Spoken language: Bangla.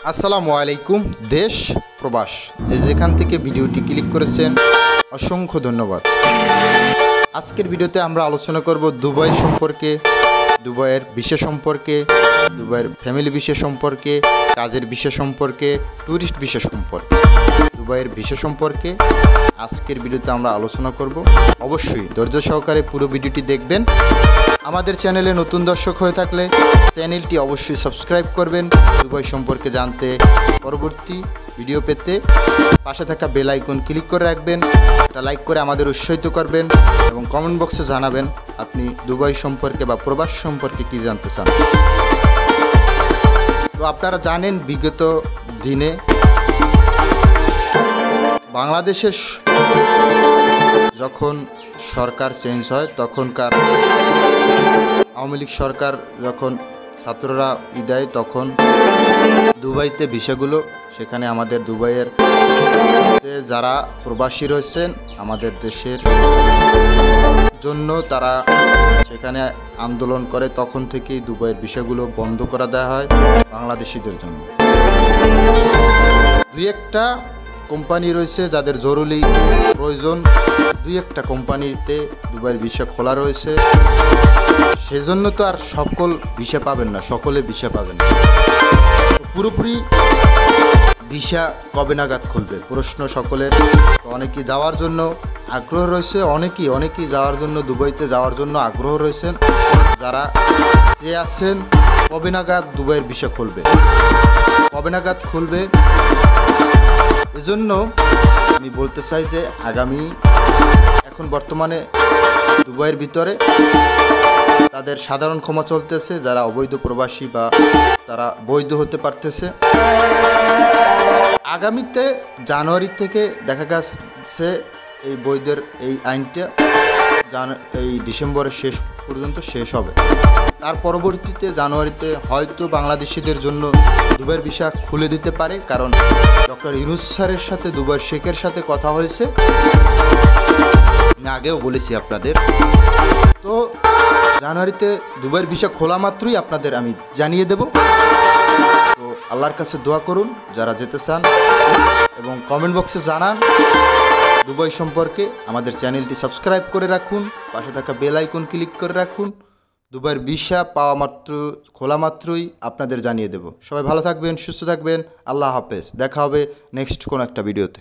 আসসালামু আলাইকুম। দেশ প্রবাস যে যেখান থেকে ভিডিওটি ক্লিক করেছেন অসংখ্য ধন্যবাদ। আজকের ভিডিওতে আমরা আলোচনা করব দুবাই সম্পর্কে, দুবাইয়ের বিষয় সম্পর্কে, দুবাইয়ের ফ্যামিলি বিষয় সম্পর্কে, কাজের বিষয় সম্পর্কে, ট্যুরিস্ট বিষয় সম্পর্কে। দুবাইয়ের বিষয় সম্পর্কে আজকের ভিডিওতে আমরা আলোচনা করব। অবশ্যই ধৈর্য সহকারে পুরো ভিডিওটি দেখবেন। আমাদের চ্যানেলে নতুন দর্শক হয়ে থাকলে চ্যানেলটি অবশ্যই সাবস্ক্রাইব করবেন দুবাই সম্পর্কে জানতে, পরবর্তী ভিডিও পেতে পাশে থাকা বেল আইকন ক্লিক করে রাখবেন, একটা লাইক করে আমাদের উৎসাহিত করবেন এবং কমেন্ট বক্সে জানাবেন আপনি দুবাই সম্পর্কে বা প্রবাস সম্পর্কে কী জানতে চান। তো আপনারা জানেন বিগত দিনে বাংলাদেশের যখন সরকার চেঞ্জ হয় তখনকার আওয়ামী লীগ সরকার যখন ছাত্ররা দেয় তখন দুবাইতে ভিসাগুলো, সেখানে আমাদের দুবাইয়ের যারা প্রবাসী রয়েছেন আমাদের দেশের জন্য তারা সেখানে আন্দোলন করে, তখন থেকেই দুবাইয়ের ভিসাগুলো বন্ধ করে দেওয়া হয় বাংলাদেশিদের জন্য। দুই একটা কোম্পানি রয়েছে যাদের জরুরি প্রয়োজন, দুই একটা কোম্পানিতে দুবাইয়ের ভিসা খোলা রয়েছে, সেজন্য তো আর সকল ভিসা পাবেন না, সকলে ভিসা পাবেন না। পুরোপুরি ভিসা কবে নাগাদ খুলবে প্রশ্ন সকলের। তো অনেকেই যাওয়ার জন্য আগ্রহ রয়েছে, অনেকেই যাওয়ার জন্য দুবাইতে যাওয়ার জন্য আগ্রহ রয়েছেন। যারা চেয়ে আছেন কবে নাগাদ দুবাইয়ের ভিসা খুলবে, কবে নাগাদ খুলবে, এজন্য আমি বলতে চাই যে এখন বর্তমানে দুবাইয়ের ভিতরে তাদের সাধারণ ক্ষমা চলতেছে, যারা অবৈধ প্রবাসী বা তারা বৈধ হতে পারতেছে। আগামীতে জানুয়ারি থেকে দেখা গেছে এই বৈধের এই আইনটা এই ডিসেম্বরের শেষ পর্যন্ত শেষ হবে। তার পরবর্তীতে জানুয়ারিতে হয়তো বাংলাদেশিদের জন্য দুবাইয়ের ভিসা খুলে দিতে পারে, কারণ ডক্টর ইউনূস স্যারের সাথে দুবাইয়ের শেখের সাথে কথা হয়েছে, আমি আগেও বলেছি আপনাদের। তো জানুয়ারিতে দুবাইয়ের ভিসা খোলা মাত্রই আপনাদের আমি জানিয়ে দেব। তো আল্লাহর কাছে দোয়া করুন যারা যেতে চান এবং কমেন্ট বক্সে জানান দুবাই সম্পর্কে। আমাদের চ্যানেলটি সাবস্ক্রাইব করে রাখুন, পাশে থাকা বেল আইকন ক্লিক করে রাখুন। দুবাইয়ের ভিসা খোলা মাত্রই আপনাদের জানিয়ে দেব। সবাই ভালো থাকবেন, সুস্থ থাকবেন। আল্লাহ হাফেজ। দেখা হবে নেক্সট কোনো একটা ভিডিওতে।